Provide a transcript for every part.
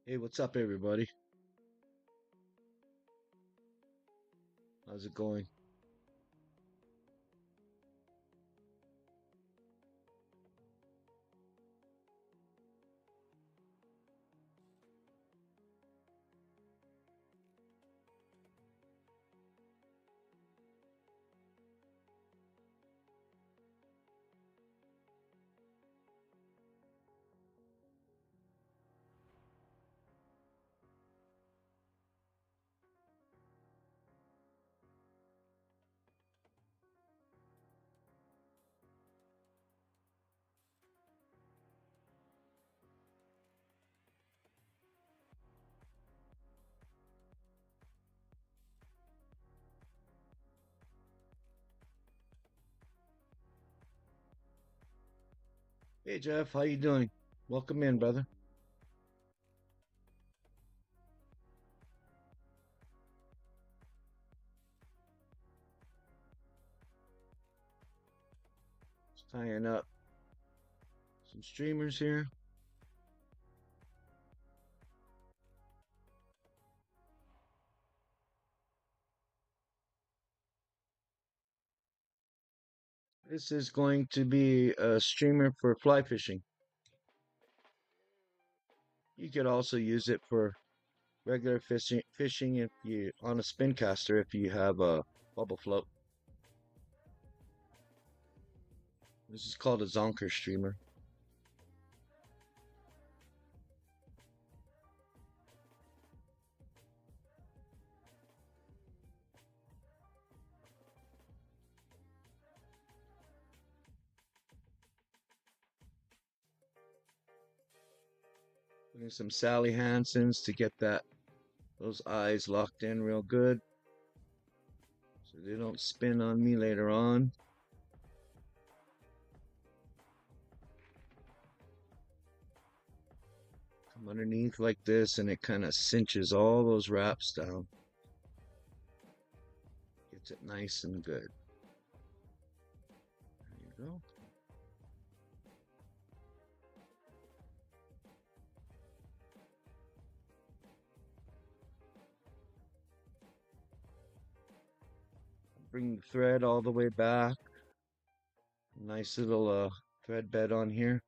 Hey, what's up, everybody? How's it going? Hey, Jeff, how you doing? Welcome in, brother. Just tying up some streamers here. This is going to be a streamer for fly fishing. You could also use it for regular fishing if you on a spin caster if you have a bubble float. This is called a zonker streamer. Putting some Sally Hansen's to get those eyes locked in real good so they don't spin on me later on. Come underneath like this and it kind of cinches all those wraps down. Gets it nice and good. There you go. Bring the thread all the way back. Nice little thread bed on here.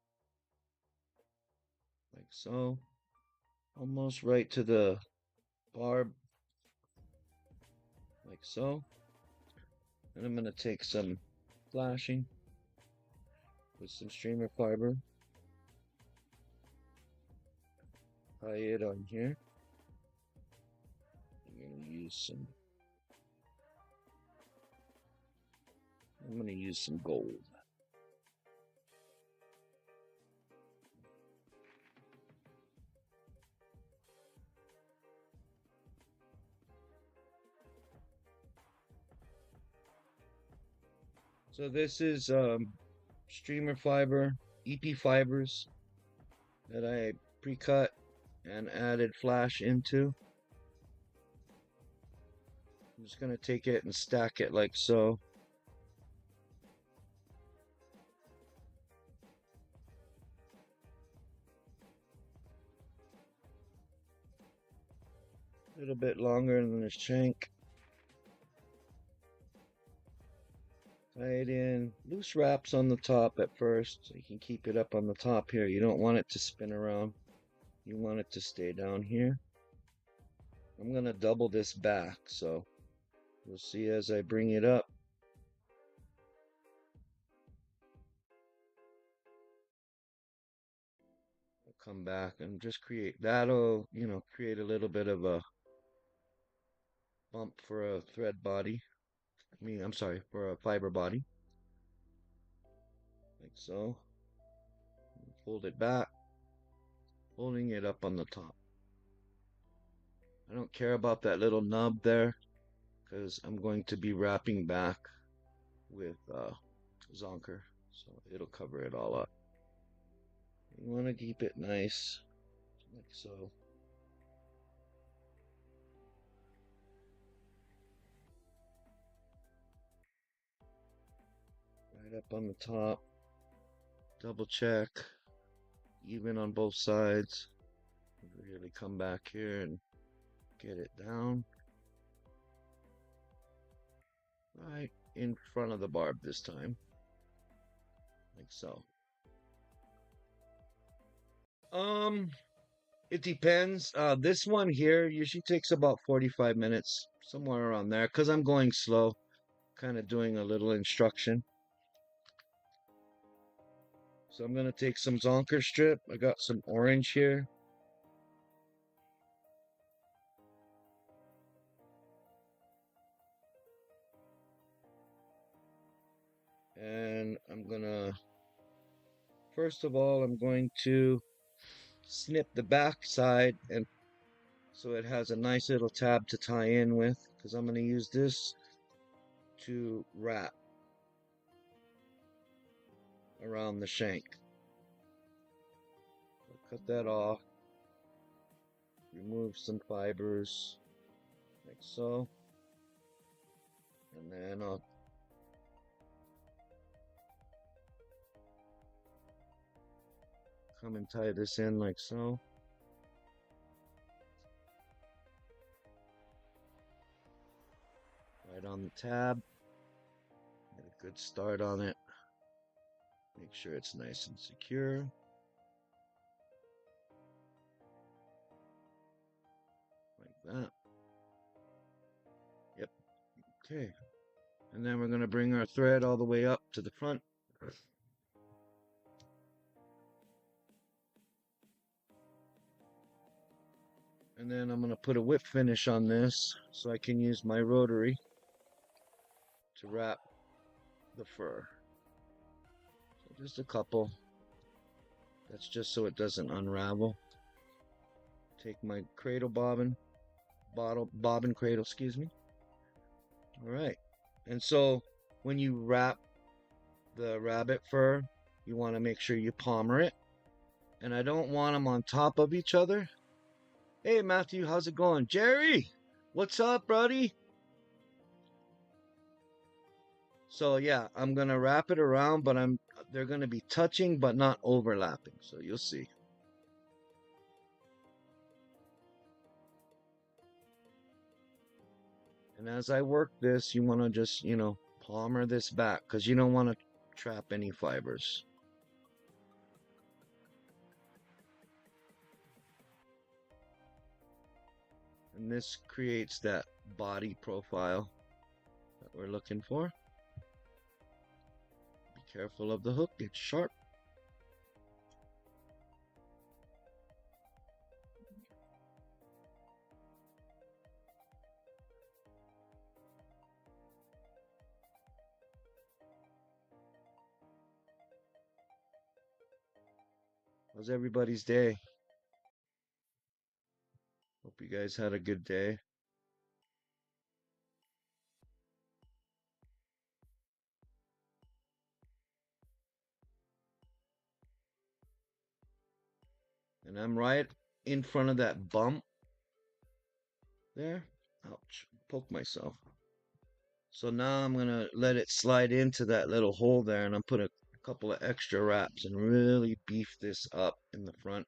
Like so. Almost right to the barb. Like so. And I'm going to take some flashing with some streamer fiber. Tie it on here. I'm going to use some gold. So this is streamer fiber, EP fibers that I pre-cut and added flash into. I'm just going to take it and stack it like so. A little bit longer than the shank. Tie it in. Loose wraps on the top at first so you can keep it up on the top here. You don't want it to spin around. You want it to stay down here. I'm going to double this back so you'll see as I bring it up. I'll come back and just that'll, create a little bit of a bump for a thread body. I'm sorry, for a fiber body. Like so. Fold it back, holding it up on the top. I don't care about that little nub there because I'm going to be wrapping back with Zonker, so it'll cover it all up. You want to keep it nice, like so. Right up on the top. Double check, even on both sides. Really come back here and get it down. Right in front of the barb this time. Like so. It depends. This one here usually takes about 45 minutes, somewhere around there, because I'm going slow, kind of doing a little instruction. So I'm gonna take some Zonker strip. I got some orange here. And first of all, I'm going to snip the back side and so it has a nice little tab to tie in with, because I'm gonna use this to wrap around the shank. I'll cut that off, remove some fibers like so, and then I'll come and tie this in like so. Right on the tab. Get a good start on it. Make sure it's nice and secure. Like that. Yep. Okay. And then we're going to bring our thread all the way up to the front. And then I'm going to put a whip finish on this so I can use my rotary to wrap the fur. So just a couple. That's just so it doesn't unravel. Take my cradle bobbin cradle, excuse me. All right. And so when you wrap the rabbit fur, you want to make sure you palmer it. And I don't want them on top of each other. Hey, Matthew, how's it going? Jerry, what's up, buddy? So yeah, I'm going to wrap it around, but they're going to be touching but not overlapping. So you'll see. And as I work this, you want to just, palmer this back because you don't want to trap any fibers. And this creates that body profile that we're looking for. Be careful of the hook, it's sharp. How's everybody's day? Hope you guys had a good day. And I'm right in front of that bump there. Ouch, poke myself. So now I'm going to let it slide into that little hole there, and I'm put a couple of extra wraps and really beef this up in the front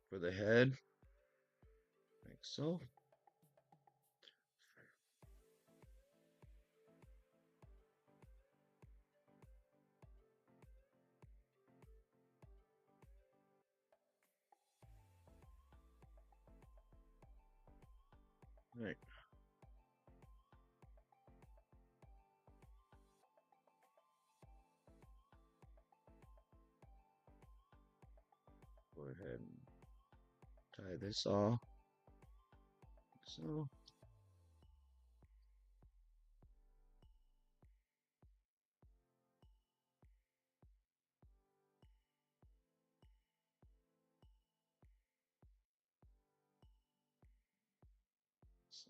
for the head, like so. All right. Go ahead and tie this off. So.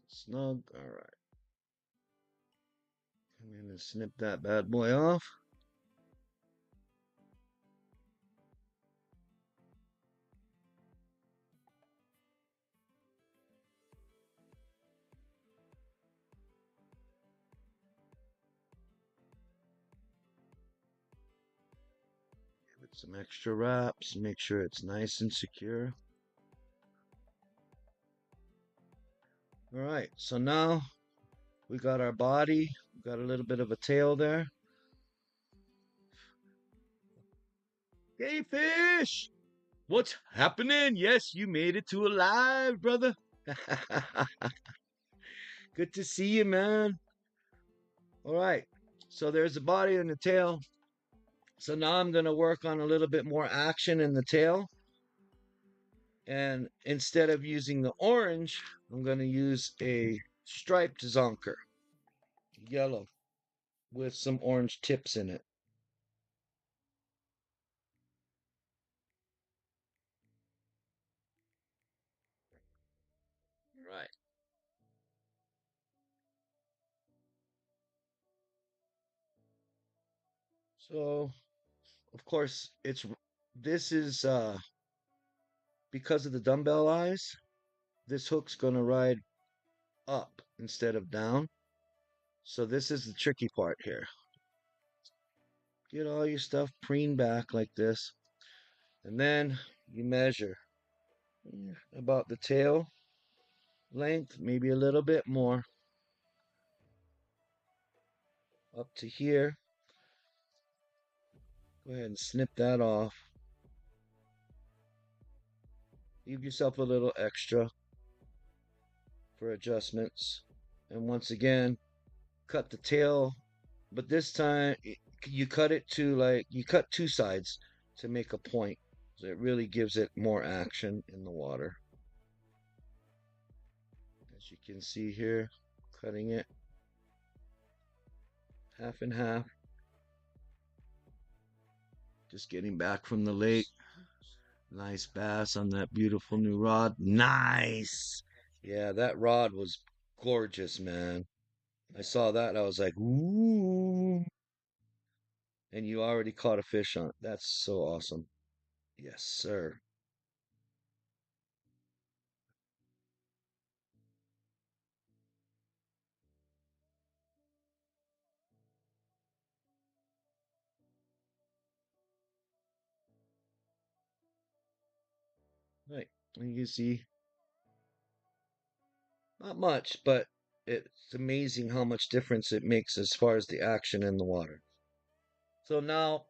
Snug. All right. Come in and snip that bad boy off. Give it Some extra wraps, make sure it's nice and secure. All right, so now we got our body, we got a little bit of a tail there. Hey, fish! What's happening? Yes, you made it to alive, brother. Good to see you, man. All right, so there's the body and the tail. So now I'm going to work on a little bit more action in the tail. And instead of using the orange, I'm going to use a striped zonker, yellow, with some orange tips in it. Right. So, of course, this is because of the dumbbell eyes, this hook's going to ride up instead of down. So this is the tricky part here. Get all your stuff preened back like this. And then you measure about the tail length, maybe a little bit more, up to here. Go ahead and snip that off. Leave yourself a little extra for adjustments. And once again, cut the tail, but this time you cut it to you cut two sides to make a point. So it really gives it more action in the water. As you can see here, cutting it half and half. Just getting back from the lake. Nice bass on that beautiful new rod. Nice. Yeah, that rod was gorgeous, man. I saw that. I was like, ooh. And you already caught a fish on it. That's so awesome. Yes, sir. Right. And you can see, not much, but it's amazing how much difference it makes as far as the action in the water. So now,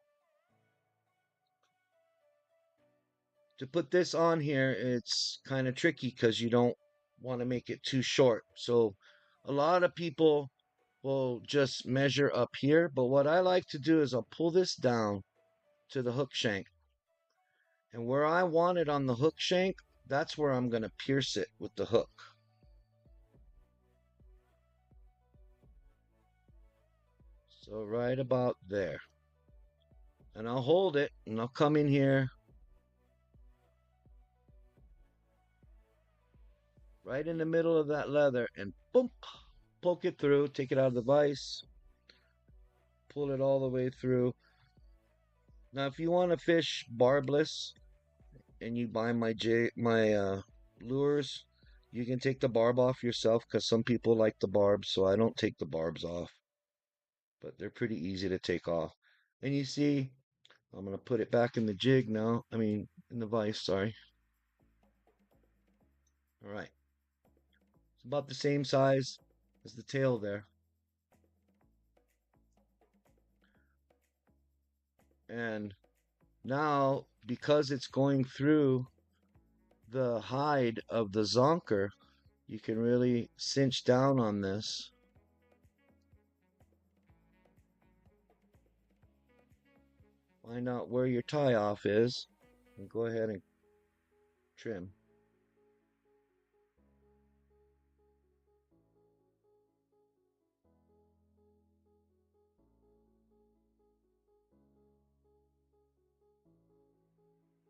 to put this on here, it's kind of tricky because you don't want to make it too short. So a lot of people will just measure up here, but what I like to do is I'll pull this down to the hook shank. And where I want it on the hook shank, that's where I'm going to pierce it with the hook. So right about there. And I'll hold it and I'll come in here right in the middle of that leather and boom, poke it through, take it out of the vise, pull it all the way through. Now, if you want to fish barbless and you buy my lures, you can take the barb off yourself because some people like the barbs, so I don't take the barbs off. But they're pretty easy to take off. And you see, I'm going to put it back in the jig now. I mean, in the vise, sorry. All right. It's about the same size as the tail there. And now, because it's going through the hide of the zonker, you can really cinch down on this. Find out where your tie off is and go ahead and trim.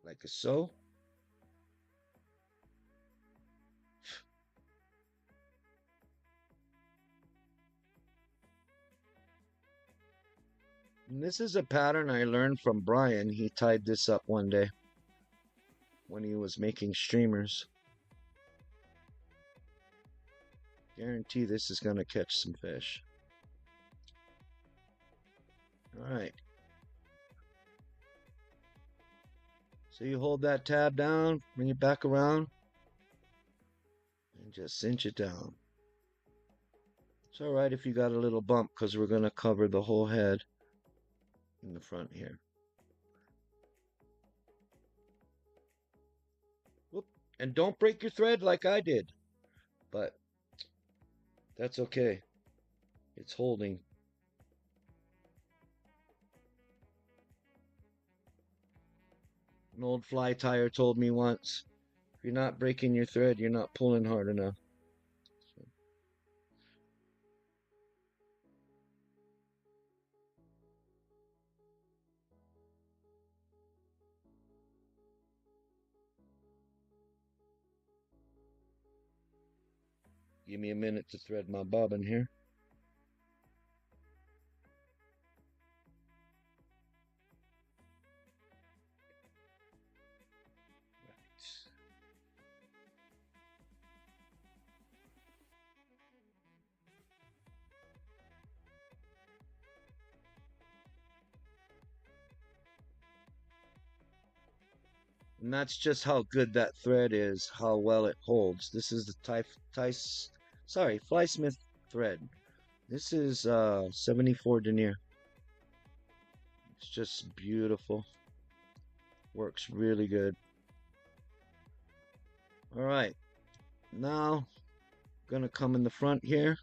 Like so. And this is a pattern I learned from Brian. He tied this up one day when he was making streamers. Guarantee this is going to catch some fish. All right. So you hold that tab down, bring it back around, and just cinch it down. It's all right if you got a little bump because we're going to cover the whole head in the front here. Whoop. And don't break your thread like I did, but that's okay. It's holding. An old fly tyer told me once, if you're not breaking your thread, you're not pulling hard enough. So, give me a minute to thread my bobbin here. And that's just how good that thread is, how well it holds. This is the Flysmith thread. This is 74 denier. It's just beautiful. Works really good. All right, now gonna come in the front here,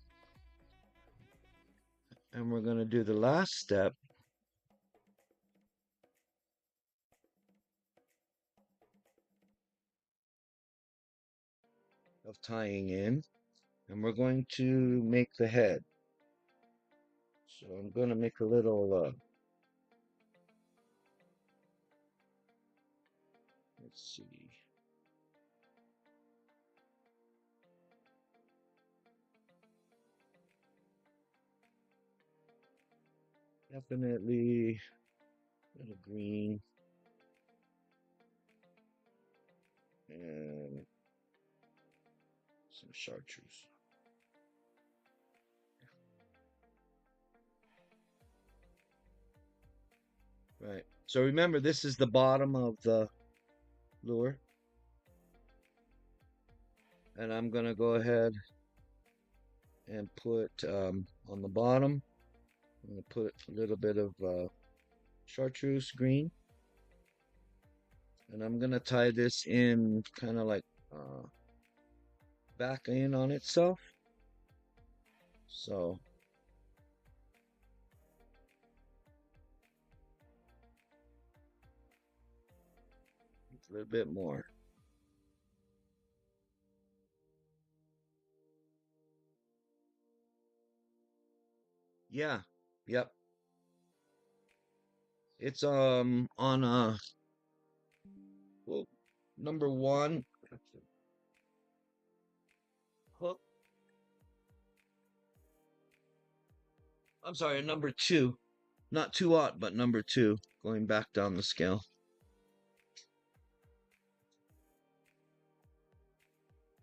and we're gonna do the last step of tying in, and we're going to make the head. So I'm going to make a little, let's see. Definitely a little green and some chartreuse. Right. So remember, this is the bottom of the lure. And I'm going to go ahead and put on the bottom, I'm going to put a little bit of chartreuse green. And I'm going to tie this in kind of like back in on itself. So a little bit more. Yeah, yep. It's on well, number 1 hook. I'm sorry, number 2. Not 2/0, but number 2, going back down the scale.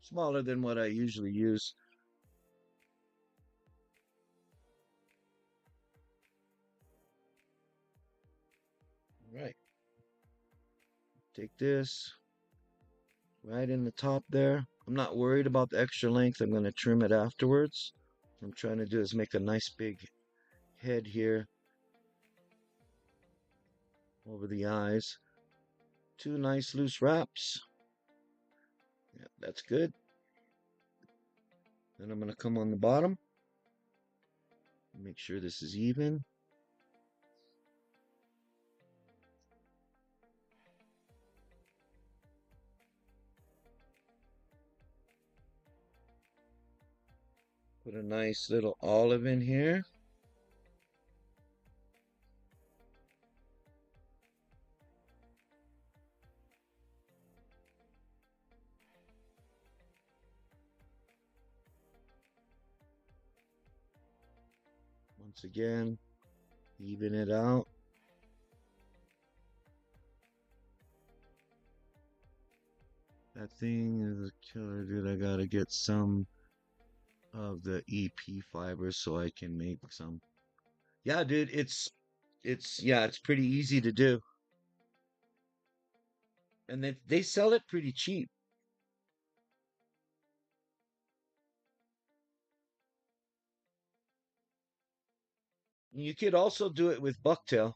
Smaller than what I usually use. All right. Take this right in the top there. I'm not worried about the extra length. I'm going to trim it afterwards. What I'm trying to do is make a nice big head here over the eyes. 2 nice loose wraps. Yeah, that's good. Then I'm going to come on the bottom. Make sure this is even. Put a nice little olive in here. Once again, even it out. That thing is a killer, dude. I gotta get some of the EP fibers so I can make some. Yeah, dude, it's pretty easy to do. And they sell it pretty cheap. You could also do it with bucktail.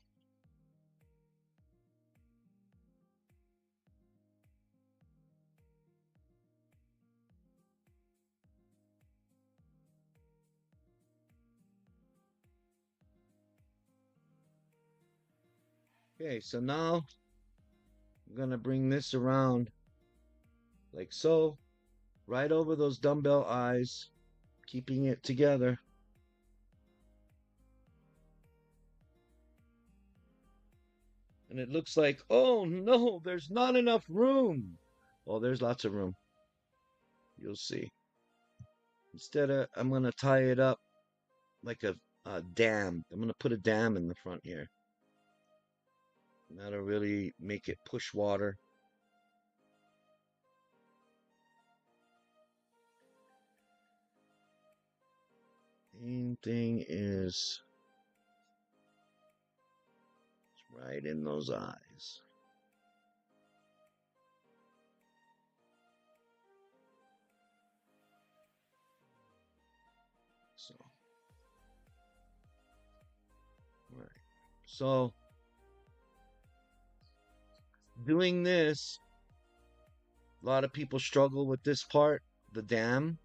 Okay, so now I'm gonna bring this around like so, right over those dumbbell eyes, keeping it together. And it looks like, oh no, there's not enough room. Oh, there's lots of room. You'll see. Instead of, I'm going to tie it up like a dam. I'm going to put a dam in the front here. And that'll really make it push water. Main thing is right in those eyes. So, all right. So, doing this, a lot of people struggle with this part, the dam.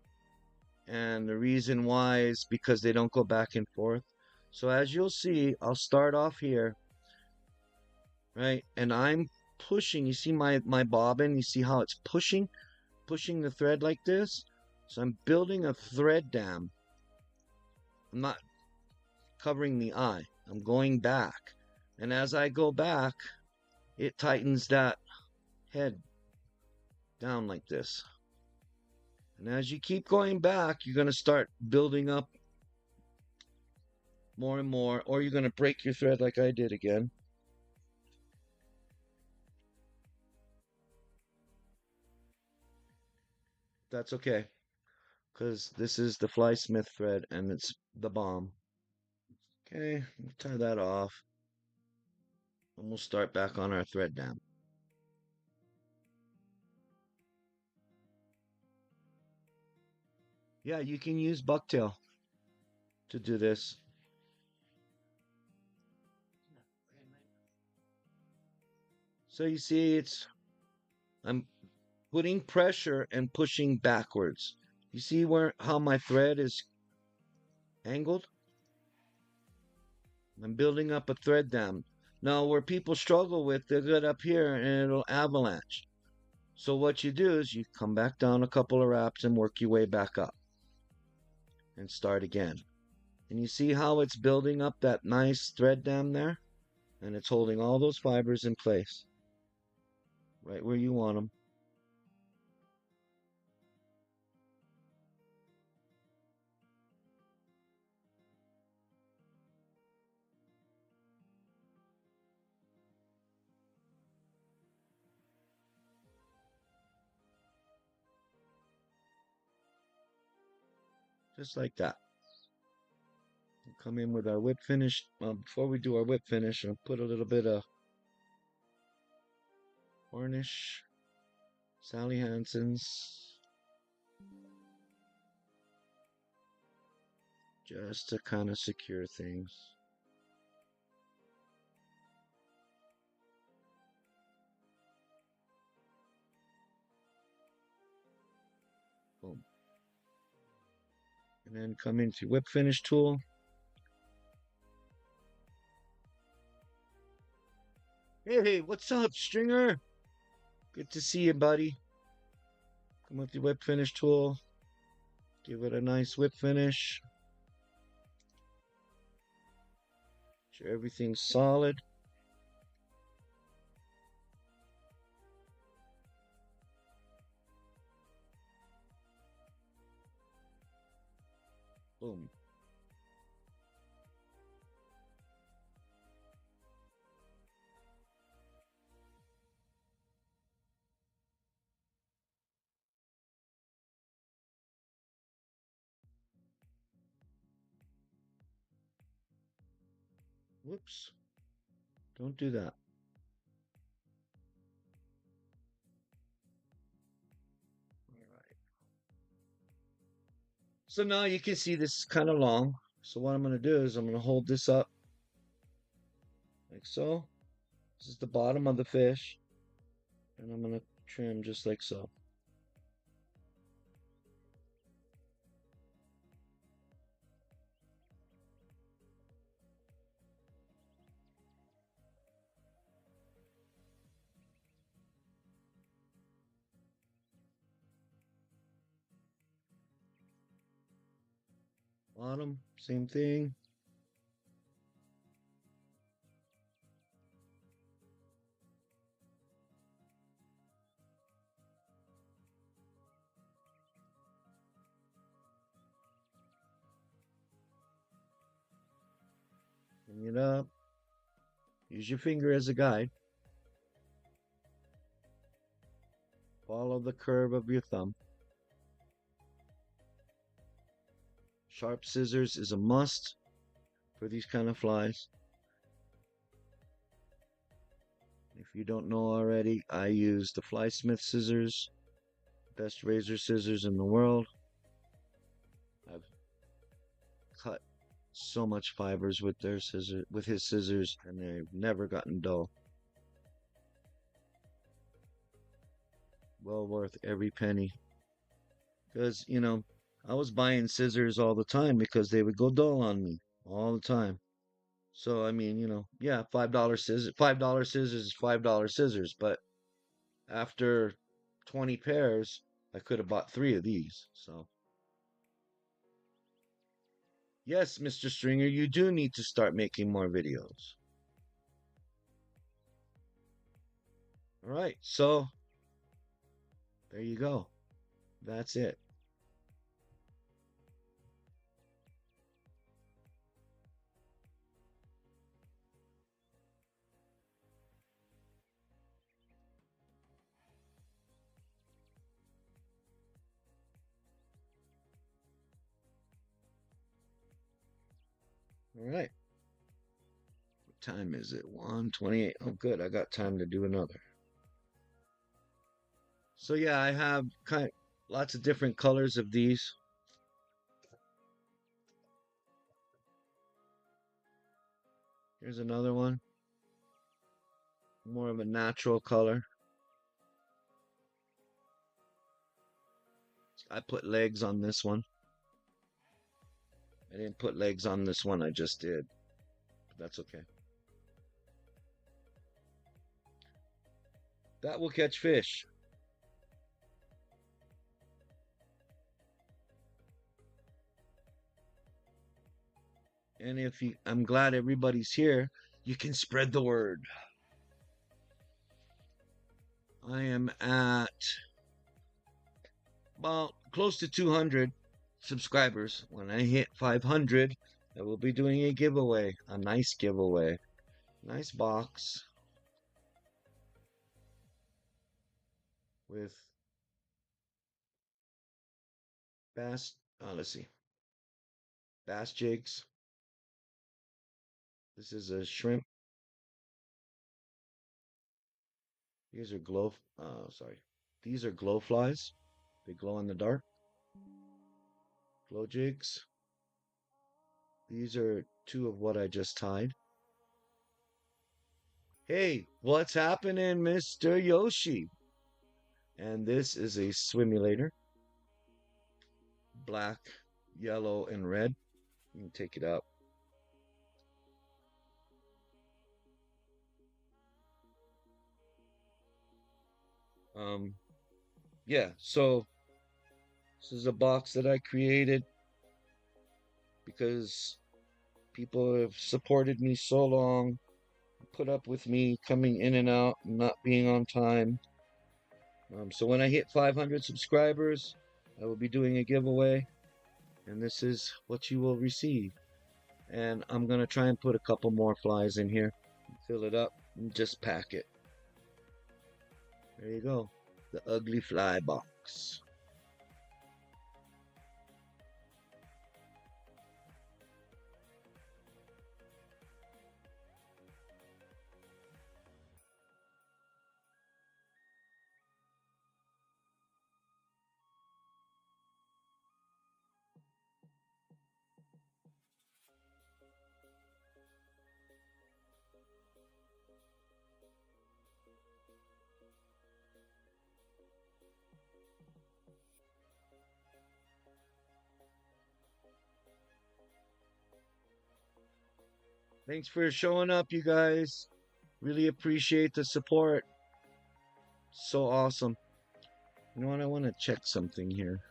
And the reason why is because they don't go back and forth. So as you'll see, I'll start off here, right? And I'm pushing. You see my bobbin? You see how it's pushing the thread like this? So I'm building a thread dam. I'm not covering the eye. I'm going back. And as I go back, it tightens that head down like this. And as you keep going back, you're going to start building up more and more, or you're going to break your thread like I did again. That's okay, because this is the Fly Smith thread and it's the bomb. Okay, we'll tie that off and we'll start back on our thread dam. Yeah, you can use bucktail to do this. So you see, I'm putting pressure and pushing backwards. You see where how my thread is angled? I'm building up a thread dam. Now, where people struggle with, they'll get up here and it'll avalanche. So what you do is you come back down a couple of wraps and work your way back up and start again. And you see how it's building up that nice thread dam there? And it's holding all those fibers in place, right where you want them. Just like that. We'll come in with our whip finish. Before we do our whip finish, I'll put a little bit of varnish, Sally Hansen's, just to kind of secure things. Boom. And then come into whip finish tool. Hey, what's up, Stringer? Good to see you, buddy. Come with your whip finish tool. Give it a nice whip finish. Sure everything's solid. Boom. Whoops. Don't do that. So now you can see this is kind of long. So what I'm going to do is I'm going to hold this up like so. This is the bottom of the fish. And I'm going to trim just like so. Bottom, same thing. Bring it up. Use your finger as a guide. Follow the curve of your thumb. Sharp scissors is a must for these kind of flies. If you don't know already, I use the Flysmith scissors, best razor scissors in the world. I've cut so much fibers with his scissors, and they've never gotten dull. Well worth every penny. Because, I was buying scissors all the time because they would go dull on me all the time. So I mean, yeah, $5 scissors, $5 scissors is $5 scissors, but after 20 pairs, I could have bought 3 of these. So yes, Mr. Stringer, you do need to start making more videos. All right, so there you go. That's it. All right. What time is it? 1:28. Oh, good. I got time to do another. So yeah, I have lots of different colors of these. Here's another one. More of a natural color. I put legs on this one. I didn't put legs on this one, I just did. But that's okay. That will catch fish. And I'm glad everybody's here. You can spread the word. I am at about close to 200 subscribers. When I hit 500, I will be doing a giveaway, a nice giveaway. Nice box with bass, let's see, bass jigs. This is a shrimp. These are These are glow flies. They glow in the dark. Glow jigs. These are 2 of what I just tied. Hey, what's happening, Mr. Yoshi? And this is a swimulator. Black, yellow, and red. You can take it out. Yeah, so this is a box that I created because people have supported me so long, put up with me coming in and out, and not being on time. So when I hit 500 subscribers, I will be doing a giveaway, and this is what you will receive. And I'm gonna try and put a couple more flies in here, fill it up, and just pack it. There you go, the ugly fly box. Thanks for showing up, you guys. Really appreciate the support. So awesome. You know what? I want to check something here.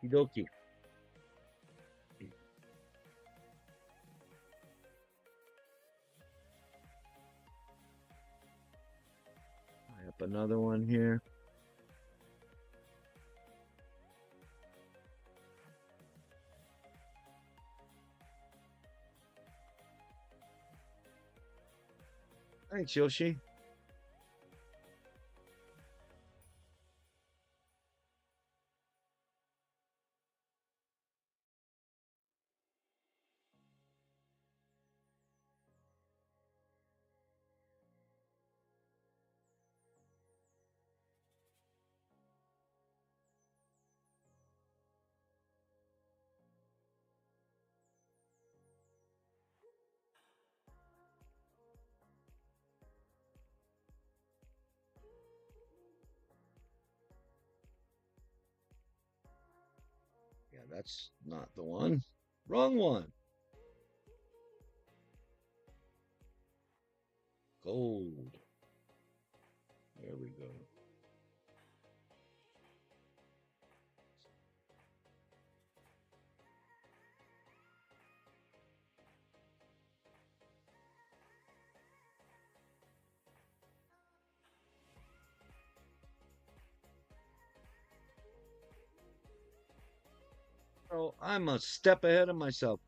Okie dokie. I have another one here. Thanks, Yoshi. Yeah, that's not the one. Wrong one. Gold. There we go. Oh, I'm a step ahead of myself.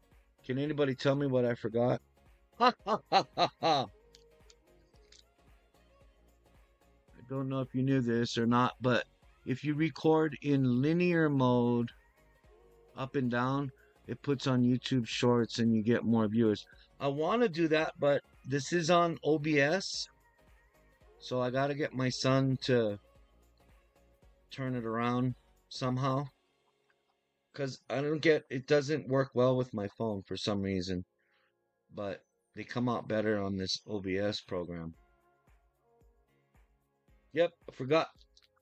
Can anybody tell me what I forgot? Ha ha ha ha ha. I don't know if you knew this or not, but if you record in linear mode up and down, it puts on YouTube Shorts and you get more viewers. I want to do that, but this is on OBS, so I got to get my son to turn it around somehow because I don't get it doesn't work well with my phone for some reason, but they come out better on this OBS program. Yep, I forgot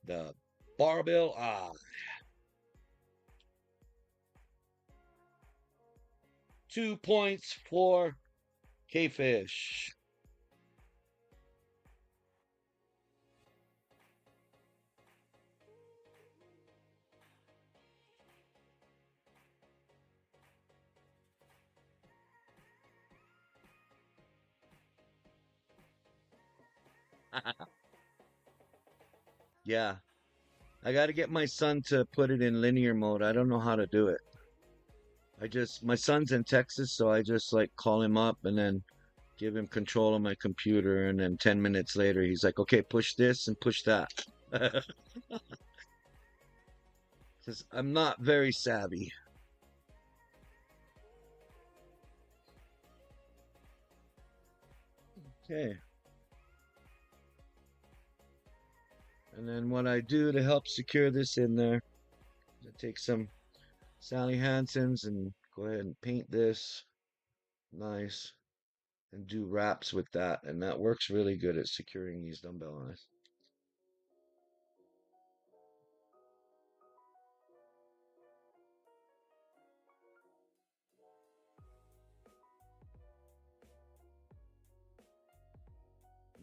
the barbell. 2 points for K-Fish. Yeah, I got to get my son to put it in linear mode. I don't know how to do it. My son's in Texas, so I just like call him up and then give him control of my computer. And then 10 minutes later, he's like, okay, push this and push that. Because I'm not very savvy. Okay. And then what I do to help secure this in there, I take some Sally Hansen's and go ahead and paint this nice and do wraps with that. And that works really good at securing these dumbbell eyes.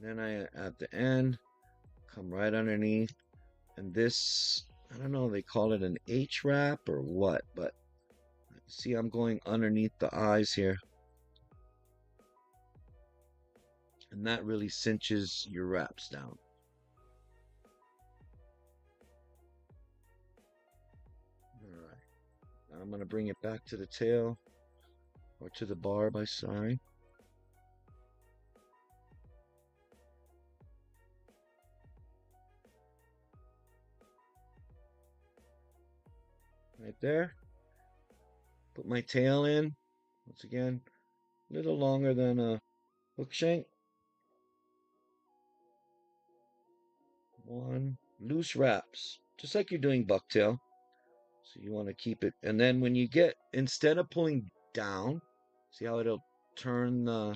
And then at the end, come right underneath. And this, I don't know, they call it an H wrap or what, but see, I'm going underneath the eyes here. And that really cinches your wraps down. All right. Now I'm going to bring it back to the tail or to the barb, I sorry. right there. Put my tail in. Once again, a little longer than a hook shank. One. Loose wraps, just like you're doing bucktail. So you want to keep it. And then when you get, instead of pulling down, see how it'll turn the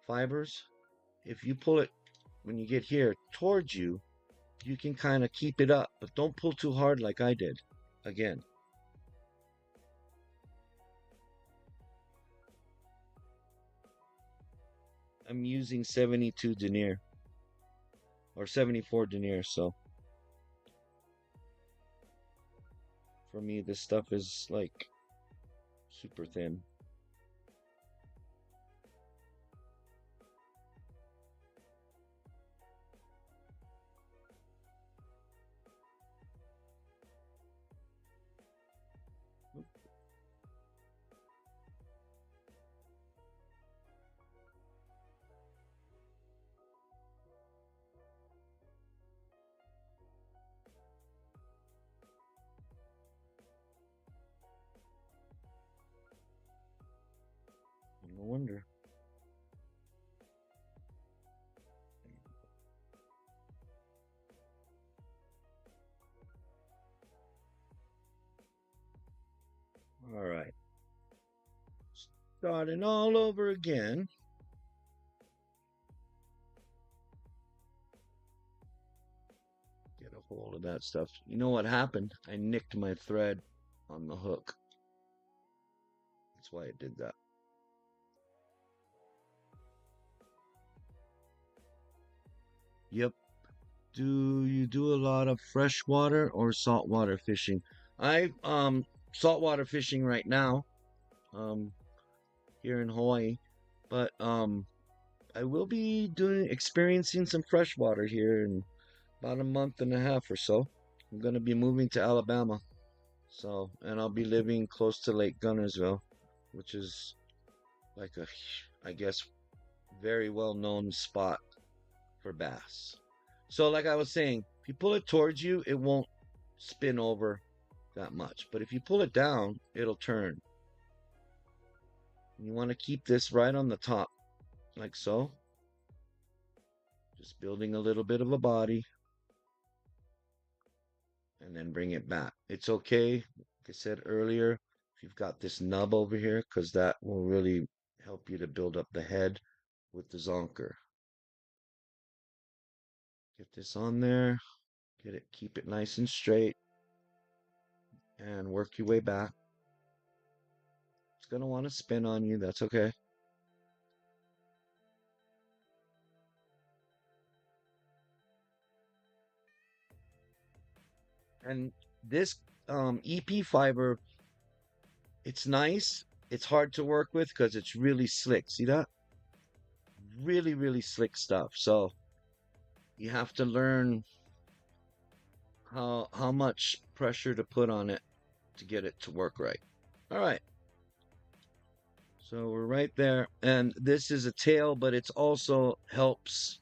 fibers? If you pull it when you get here towards you, you can kind of keep it up, but don't pull too hard like I did. Again. I'm using 72 denier or 74 denier, so for me this stuff is like super thin. No wonder. All right. Starting all over again. Get a hold of that stuff. You know what happened? I nicked my thread on the hook. That's why I did that. Yep. Do you do a lot of freshwater or saltwater fishing? I saltwater fishing right now, um, here in Hawaii, but I will be experiencing some freshwater here in about a month and a half or so. I'm gonna be moving to Alabama, so and I'll be living close to Lake Gunnersville, which is like a, I guess, very well known spot for bass. So, like I was saying, if you pull it towards you, it won't spin over that much. But if you pull it down, it'll turn. You want to keep this right on the top, like so. Just building a little bit of a body. And then bring it back. It's okay, like I said earlier, if you've got this nub over here, because that will really help you to build up the head with the zonker. Get this on there. Get it, keep it nice and straight. And work your way back. It's going to want to spin on you. That's okay. And this EP fiber, it's nice. It's hard to work with because it's really slick. See that? Really, really slick stuff. So you have to learn how much pressure to put on it to get it to work right. All right. So we're right there. And this is a tail, but it also helps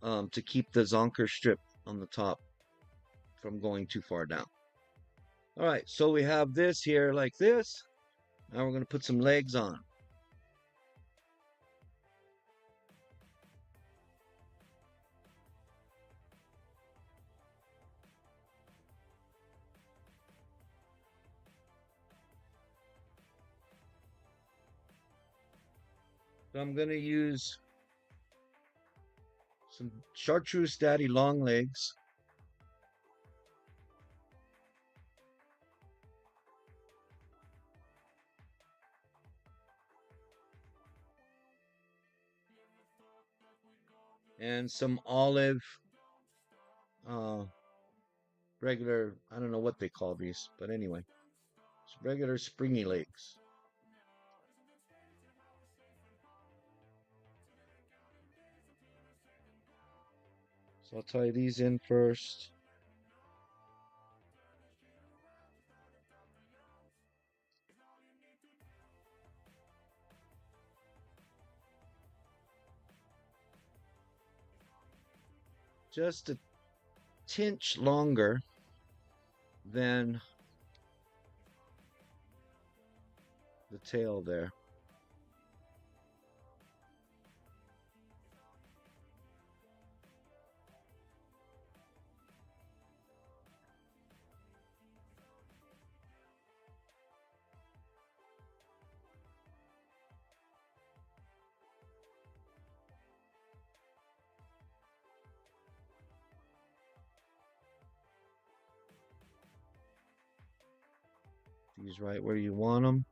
to keep the zonker strip on the top from going too far down. All right, so we have this here like this. Now we're going to put some legs on. So I'm going to use some Chartreuse Daddy long legs. And some olive, regular, I don't know what they call these, but anyway, it's regular springy legs. So I'll tie these in first. Just a tinch longer than the tail there. These right where you want them.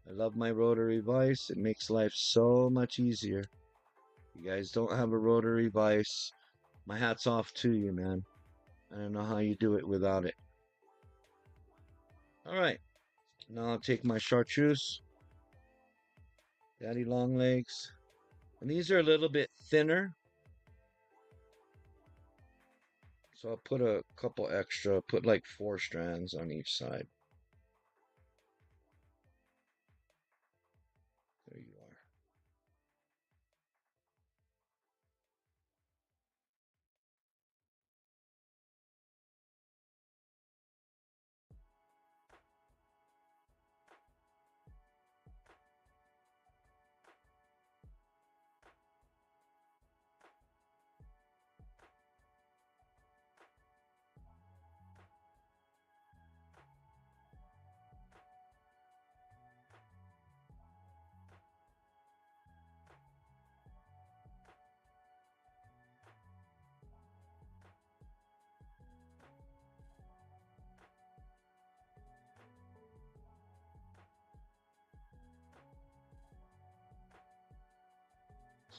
I love my rotary vise. It makes life so much easier. You guys don't have a rotary vise, my hat's off to you, man. I don't know how you do it without it. All right, now I'll take my chartreuse, daddy long legs, and these are a little bit thinner. So I'll put a couple extra, put like 4 strands on each side. There you are.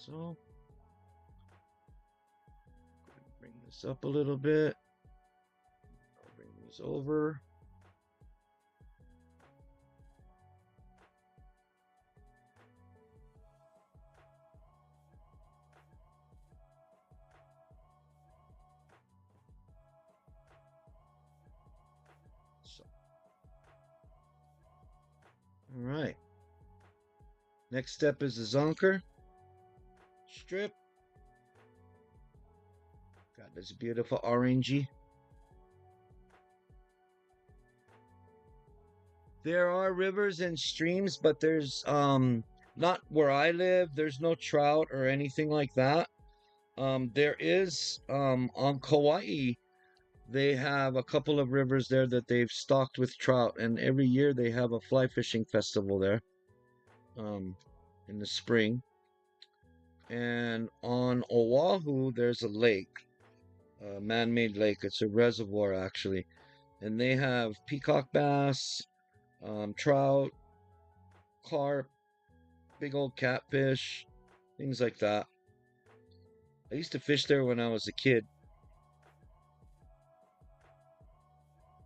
So, bring this up a little bit. I'll bring these over. So, all right. Next step is the zonker strip. Got this beautiful orangey. There are rivers and streams, but there's not where I live. There's no trout or anything like that. There is on Kauai, they have a couple of rivers there that they've stocked with trout, and every year they have a fly fishing festival there in the spring. And on Oahu, there's a lake, a man-made lake. It's a reservoir actually, and they have peacock bass, trout, carp, big old catfish, things like that. I used to fish there when I was a kid,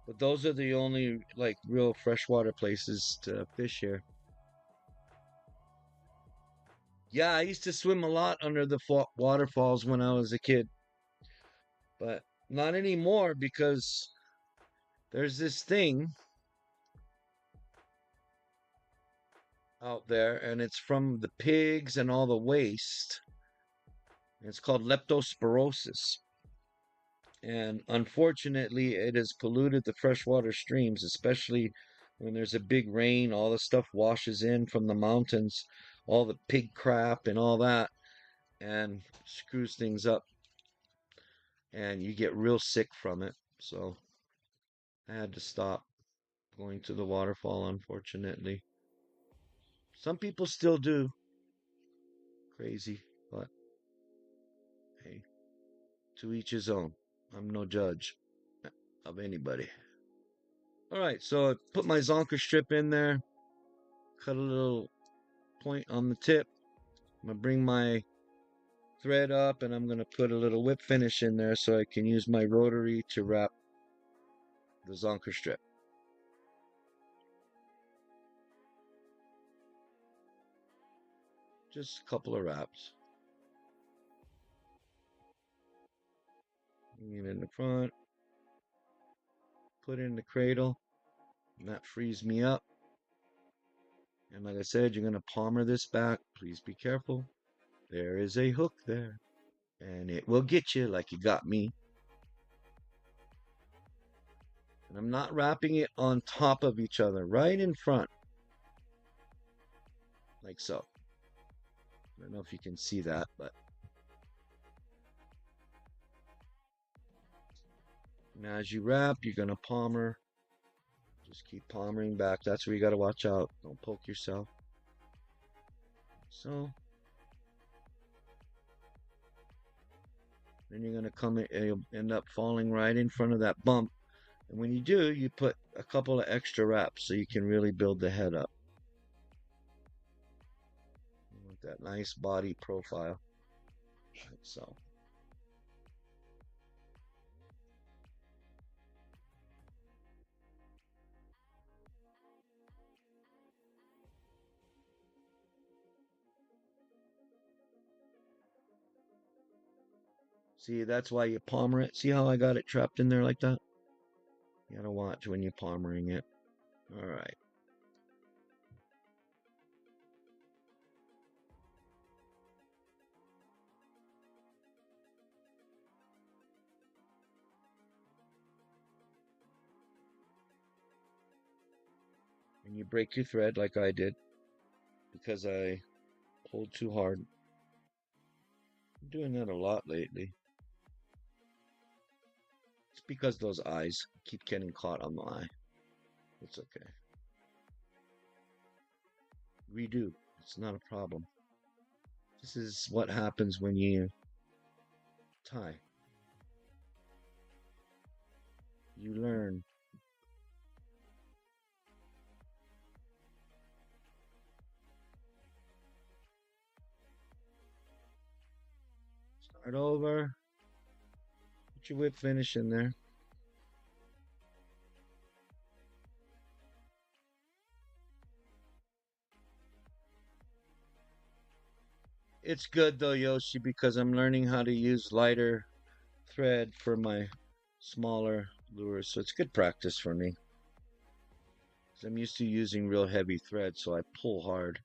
but those are the only like real freshwater places to fish here. Yeah, I used to swim a lot under the waterfalls when I was a kid, but not anymore because there's this thing out there and it's from the pigs and all the waste. It's called leptospirosis. And unfortunately, it has polluted the freshwater streams, especially when there's a big rain. All the stuff washes in from the mountains, all the pig crap and all that, and screws things up. And you get real sick from it. So I had to stop going to the waterfall, unfortunately. Some people still do. Crazy, but hey, to each his own. I'm no judge of anybody. All right, so I put my zonker strip in there, cut a little point on the tip. I'm gonna bring my thread up and I'm gonna put a little whip finish in there so I can use my rotary to wrap the zonker strip. Just a couple of wraps. Bring it in the front, put it in the cradle, and that frees me up. And like I said, you're gonna palmer this back. Please be careful. There is a hook there, and it will get you like you got me. And I'm not wrapping it on top of each other, right in front. like so. I don't know if you can see that, but now as you wrap, you're gonna palmer. Just keep palmering back. That's where you gotta watch out. Don't poke yourself. So then you're gonna come in, you'll end up falling right in front of that bump. And when you do, you put a couple of extra wraps so you can really build the head up. You want that nice body profile, like so. See, that's why you palmer it. See how I got it trapped in there like that? You gotta watch when you're palmering it. All right. And you break your thread like I did because I pulled too hard. I'm doing that a lot lately. It's because those eyes keep getting caught on the eye. It's okay. Redo. It's not a problem. This is what happens when you tie. You learn. Start over. Put your whip finish in there. It's good though, Yoshi, because I'm learning how to use lighter thread for my smaller lures. So it's good practice for me. 'Cause I'm used to using real heavy thread, so I pull hard.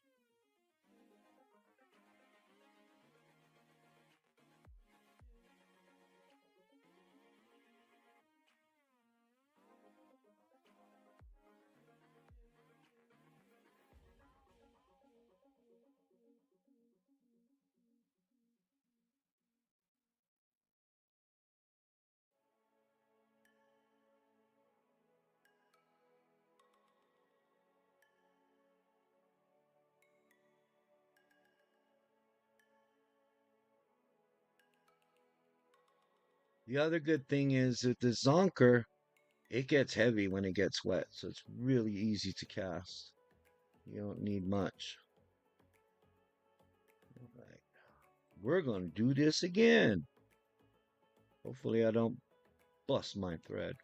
The other good thing is that the Zonker, it gets heavy when it gets wet, so it's really easy to cast. You don't need much. All right. We're going to do this again. Hopefully I don't bust my thread.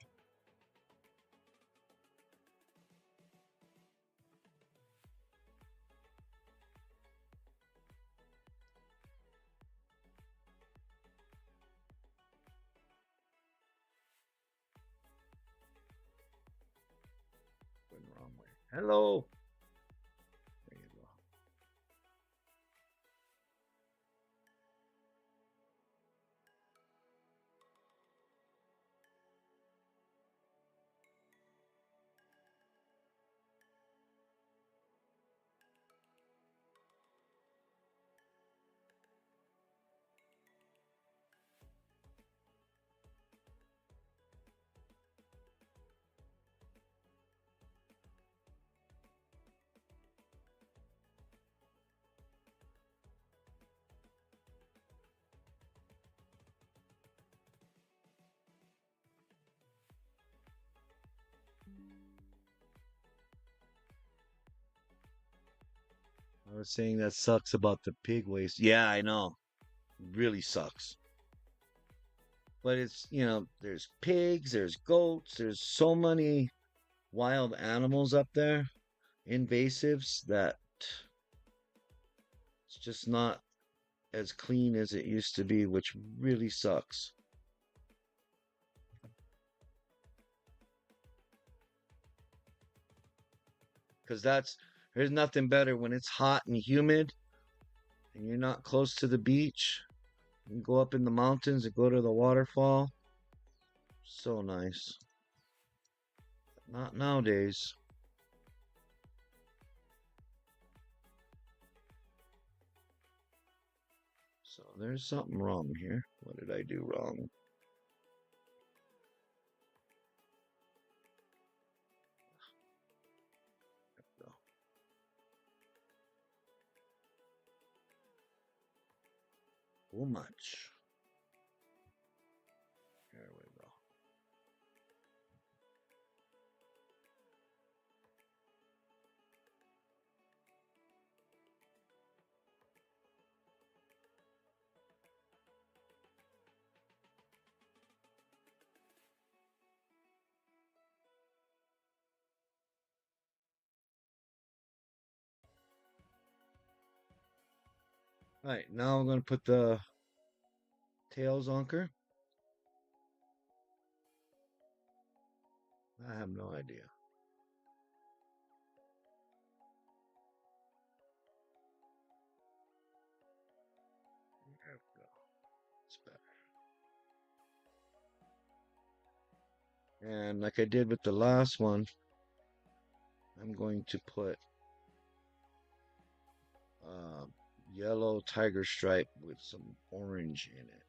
Went the wrong way. Hello. There you go. I was saying that sucks about the pig waste. Yeah, I know. Really sucks. But it's, there's pigs, there's goats, there's so many wild animals up there, invasives, that it's just not as clean as it used to be, which really sucks. Because there's nothing better when it's hot and humid and you're not close to the beach. You can go up in the mountains and go to the waterfall. So nice. Not nowadays. There's something wrong here. What did I do wrong? Too much. There we go. All right, now I'm going to put the tails anchor. I have no idea. There we go. It's better. And like I did with the last one, I'm going to put yellow tiger stripe with some orange in it.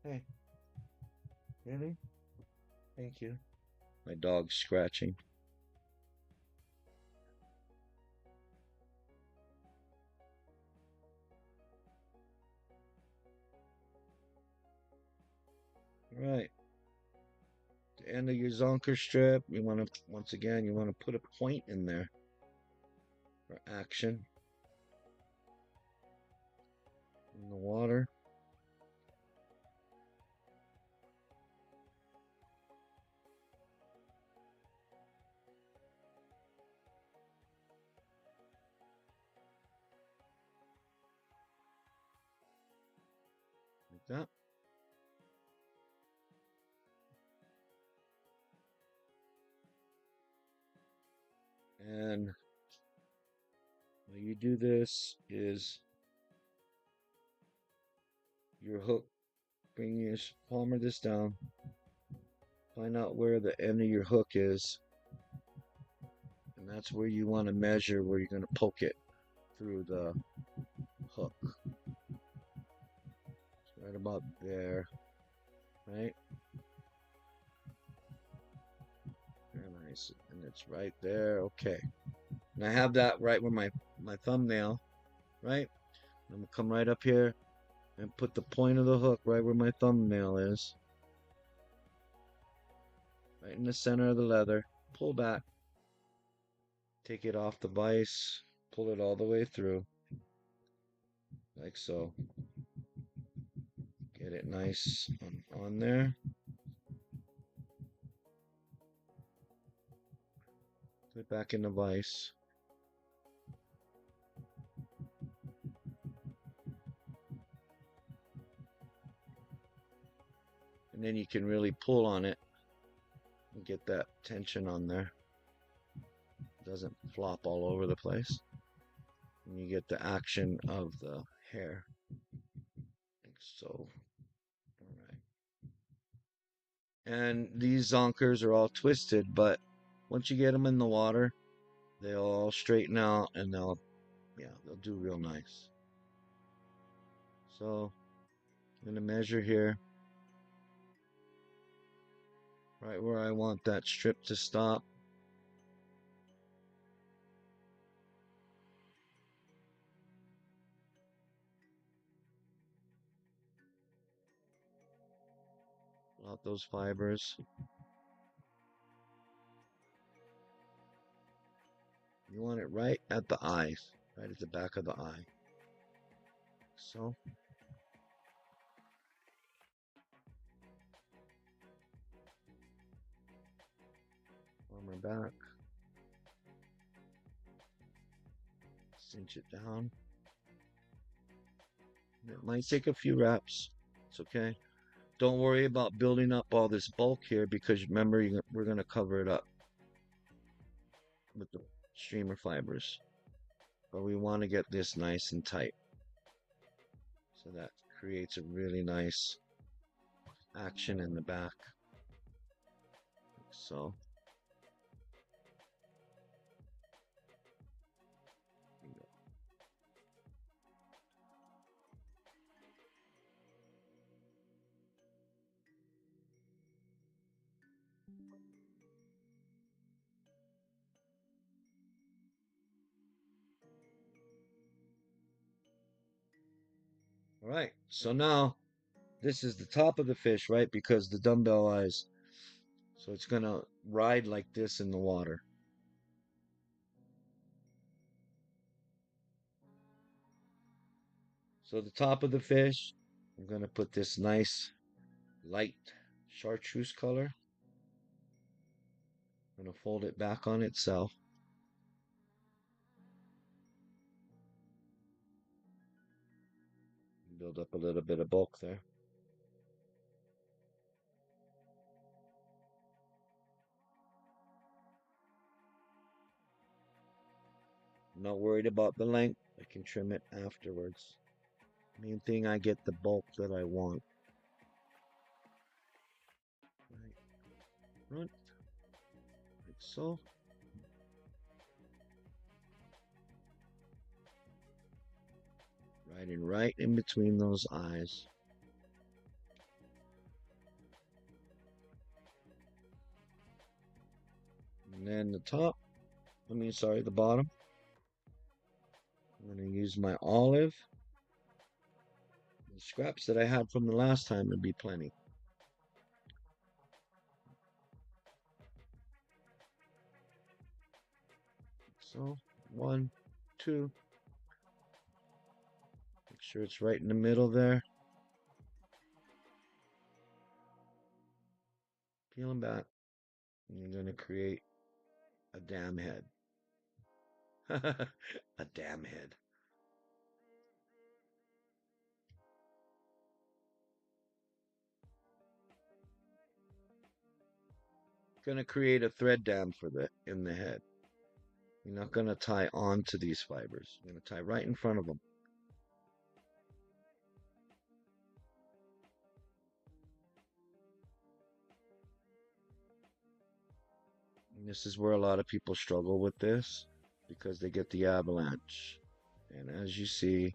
Hey, really? Thank you. My dog's scratching. Right. The end of your zonker strip, you want to, once again, you want to put a point in there for action in the water. Like that. And when you do this is your hook, bring your palm of this down, find out where the end of your hook is, and that's where you want to measure where you're going to poke it through the hook. It's right about there, right? Very nice, and it's right there. Okay, and I have that right where my thumbnail, right? I'm gonna come right up here and put the point of the hook right where my thumbnail is, right in the center of the leather. Pull back, take it off the vise, pull it all the way through, like so. Get it nice on there. Put it back in the vise. And then you can really pull on it and get that tension on there. It doesn't flop all over the place. And you get the action of the hair. Like so. All right. And these zonkers are all twisted, but once you get them in the water, they'll all straighten out and they'll do real nice. So I'm going to measure here. Right where I want that strip to stop. Pull out those fibers. You want it right at the eyes, right at the back of the eye. So. Armor back. Cinch it down. It might take a few reps. It's okay. Don't worry about building up all this bulk here because remember we're going to cover it up with the streamer fibers. But we want to get this nice and tight. So that's creates a really nice action in the back. Like so. All right, so now this is the top of the fish, right? Because the dumbbell eyes. So it's gonna ride like this in the water. So the top of the fish, I'm gonna put this nice light chartreuse color. I'm gonna fold it back on itself. Build up a little bit of bulk there. I'm not worried about the length. I can trim it afterwards. Main thing, I get the bulk that I want. Right, front, like so. Riding right in between those eyes. And then the top, the bottom. I'm going to use my olive. The scraps that I had from the last time would be plenty. So, 1, 2. Make sure it's right in the middle there. Peel them back. And you're going to create a dam head. A dam head. Going to create a thread dam for in the head. You're not going to tie onto these fibers. You're going to tie right in front of them. And this is where a lot of people struggle with this because they get the avalanche. And as you see,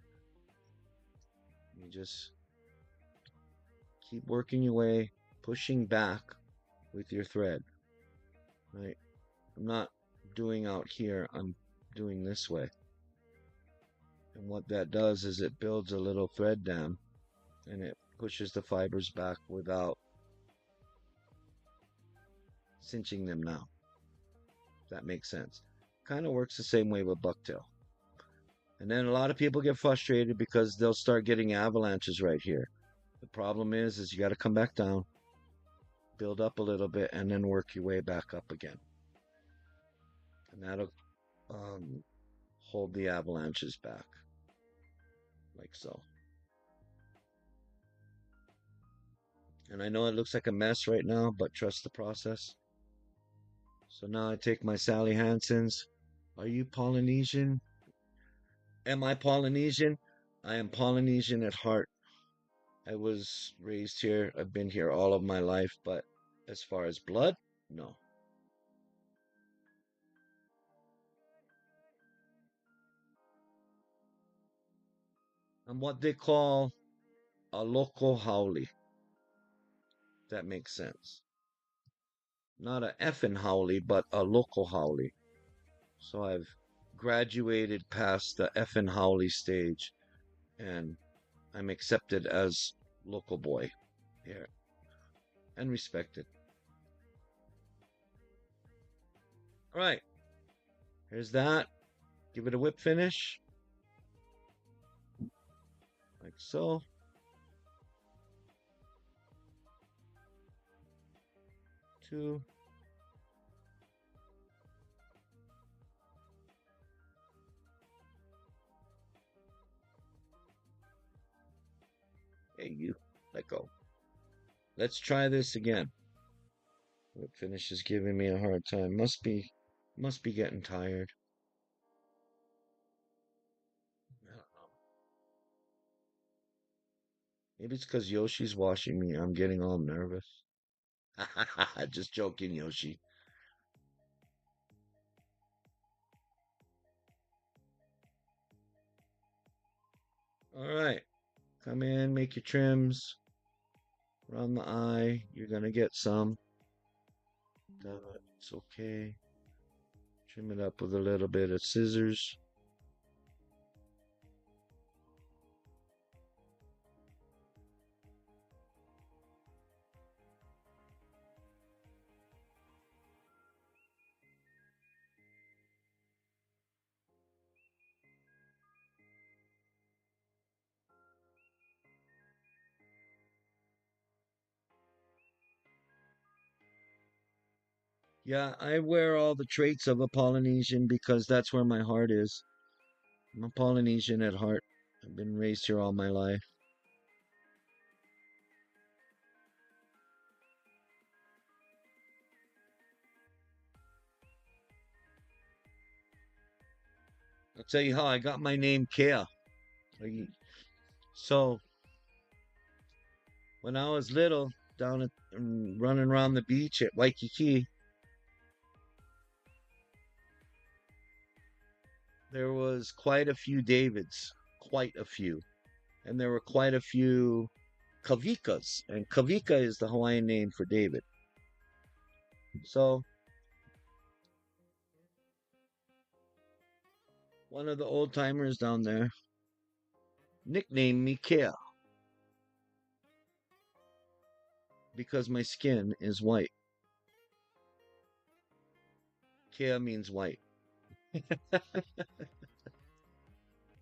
you just keep working your way, pushing back with your thread, right? I'm not doing out here, I'm doing this way. And what that does is it builds a little thread dam and it pushes the fibers back without cinching them now. If that makes sense. Kind of works the same way with bucktail. And then a lot of people get frustrated because they'll start getting avalanches right here. The problem is you got to come back down, build up a little bit, and then work your way back up again. And that'll hold the avalanches back, like so. And I know it looks like a mess right now, but trust the process. So now I take my Sally Hansen's. Are you Polynesian? Am I Polynesian? I am Polynesian at heart. I was raised here. I've been here all of my life, but as far as blood, no. I'm what they call a local haole. That makes sense. Not a effing haole, but a local haole. So I've graduated past the effing haole stage, and I'm accepted as local boy here and respected. All right, here's that. Give it a whip finish, like so. Two. Hey, you, let go. Let's try this again. Whip finish is giving me a hard time. Must be getting tired. I don't know. Maybe it's because Yoshi's washing me. I'm getting all nervous. Just joking, Yoshi. All right. Come in, make your trims around the eye. You're going to get some. It's okay. Trim it up with a little bit of scissors. Yeah, I wear all the traits of a Polynesian because that's where my heart is. I'm a Polynesian at heart. I've been raised here all my life. I'll tell you how I got my name Kea. So when I was little, down at running around the beach at Waikiki, there was quite a few Davids, quite a few, and there were quite a few Kavikas, and Kavika is the Hawaiian name for David. So one of the old timers down there nicknamed me Kea because my skin is white. Kea means white,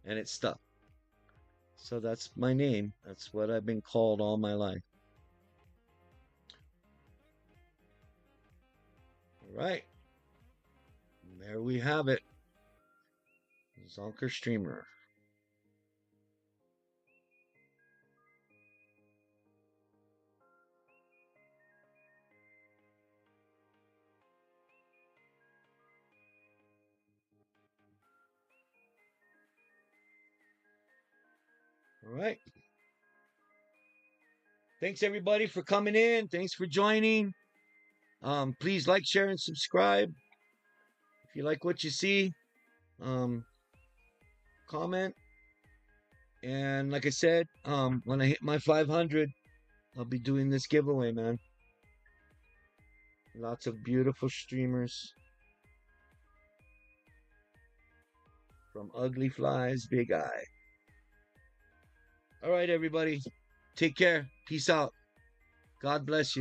and it stuck. So that's my name. That's what I've been called all my life. All right. And there we have it. Zonker Streamer. All right. Thanks everybody for coming in. Thanks for joining. Please like, share, and subscribe. If you like what you see, comment. And like I said, when I hit my 500, I'll be doing this giveaway, man. Lots of beautiful streamers. From Ugly Flies, Big Eye. All right, everybody. Take care. Peace out. God bless you.